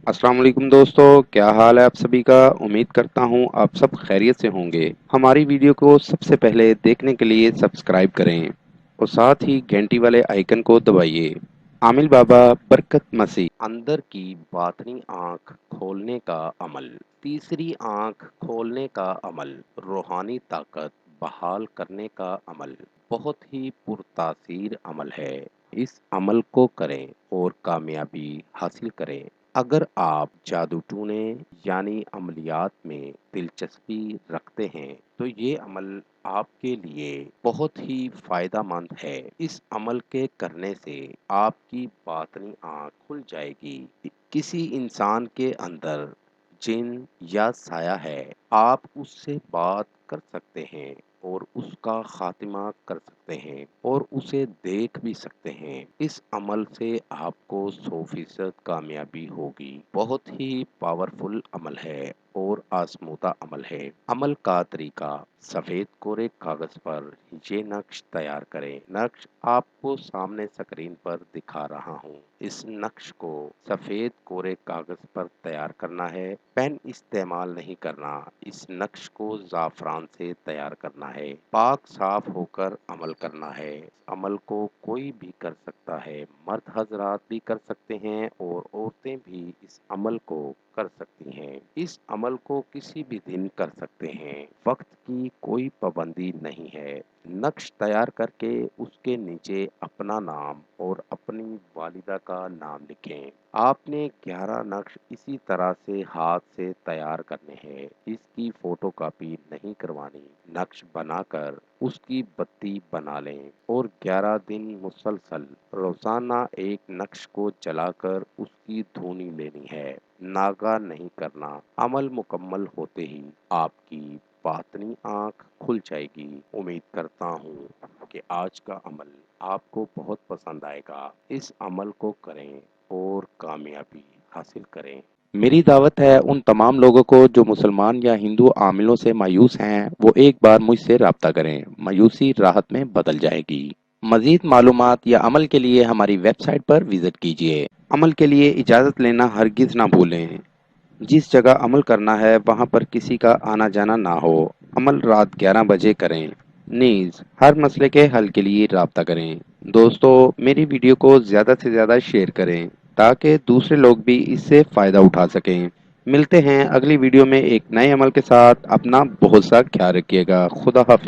السلام علیکم دوستو، کیا حال ہے آپ سبھی کا؟ امید کرتا ہوں آپ سب خیریت سے ہوں گے۔ ہماری ویڈیو کو سب سے پہلے دیکھنے کے لیے سبسکرائب کریں اور ساتھ ہی گھنٹی والے آئیکن کو دبائیے۔ عامل بابا برکت مسیح، اندر کی باطنی آنکھ کھولنے کا عمل۔ تیسری آنکھ کھولنے کا عمل، روحانی طاقت بحال کرنے کا عمل بہت ہی پرتاثیر عمل ہے۔ اس عمل کو کریں اور کامیابی حاصل کریں۔ اگر آپ جادو ٹونے یعنی عملیات میں دلچسپی رکھتے ہیں تو یہ عمل آپ کے لیے بہت ہی فائدہ مند ہے۔ اس عمل کے کرنے سے آپ کی باطنی آنکھ کھل جائے گی۔ کسی انسان کے اندر جن یا سایہ ہے، آپ اس سے بات کر سکتے ہیں اور اس کا خاتمہ کر سکتے ہیں اور اسے دیکھ بھی سکتے ہیں۔ اس عمل سے آپ کو 100% کامیابی ہوگی۔ بہت ہی پاورفل عمل ہے اور آزمودہ عمل ہے۔ عمل کا طریقہ، سفید کورے کاغذ پر یہ نقش تیار کریں۔ نقش آپ کو سامنے اسکرین پر دکھا رہا ہوں۔ اس نقش کو سفید کورے کاغذ پر تیار کرنا ہے، پین استعمال نہیں کرنا۔ اس نقش کو زعفران سے تیار کرنا ہے۔ پاک صاف ہو کر عمل کرنا ہے۔ عمل کو کوئی بھی کر سکتا ہے، مرد حضرات بھی کر سکتے ہیں اور عورتیں بھی اس عمل کو کر سکتی ہیں۔ اس عمل کو کسی بھی دن کر سکتے ہیں، وقت کی کوئی پابندی نہیں ہے۔ نقش تیار کر کے اس کے نیچے اپنا نام اور اپنی والدہ کا نام لکھیں۔ آپ نے 11 نقش اسی طرح سے ہاتھ سے تیار کرنے ہیں، اس کی فوٹو کاپی نہیں کروانی۔ نقش بنا کر اس کی بتی بنا لیں اور 11 دن مسلسل روزانہ ایک نقش کو جلا کر اس کی دھونی لینی ہے، ناغہ نہیں کرنا۔ عمل مکمل ہوتے ہی آپ کی باطنی آنکھ کھل جائے گی۔ امید کرتا ہوں کہ آج کا عمل آپ کو بہت پسند آئے گا۔ اس عمل کو کریں اور کامیابی حاصل کریں۔ میری دعوت ہے ان تمام لوگوں کو جو مسلمان یا ہندو عاملوں سے مایوس ہیں، وہ ایک بار مجھ سے رابطہ کریں۔ مایوسی راحت میں بدل جائے گی۔ مزید معلومات یا عمل کے لیے ہماری ویب سائٹ پر وزٹ کیجیے۔ عمل کے لیے اجازت لینا ہرگز نہ بھولیں۔ جس جگہ عمل کرنا ہے وہاں پر کسی کا آنا جانا نہ ہو۔ عمل رات 11 بجے کریں۔ نیز ہر مسئلے کے حل کے لیے رابطہ کریں۔ دوستو، میری ویڈیو کو زیادہ سے زیادہ شیئر کریں تاکہ دوسرے لوگ بھی اس سے فائدہ اٹھا سکیں۔ ملتے ہیں اگلی ویڈیو میں ایک نئے عمل کے ساتھ۔ اپنا بہت سا خیال رکھیے گا۔ خدا حافظ۔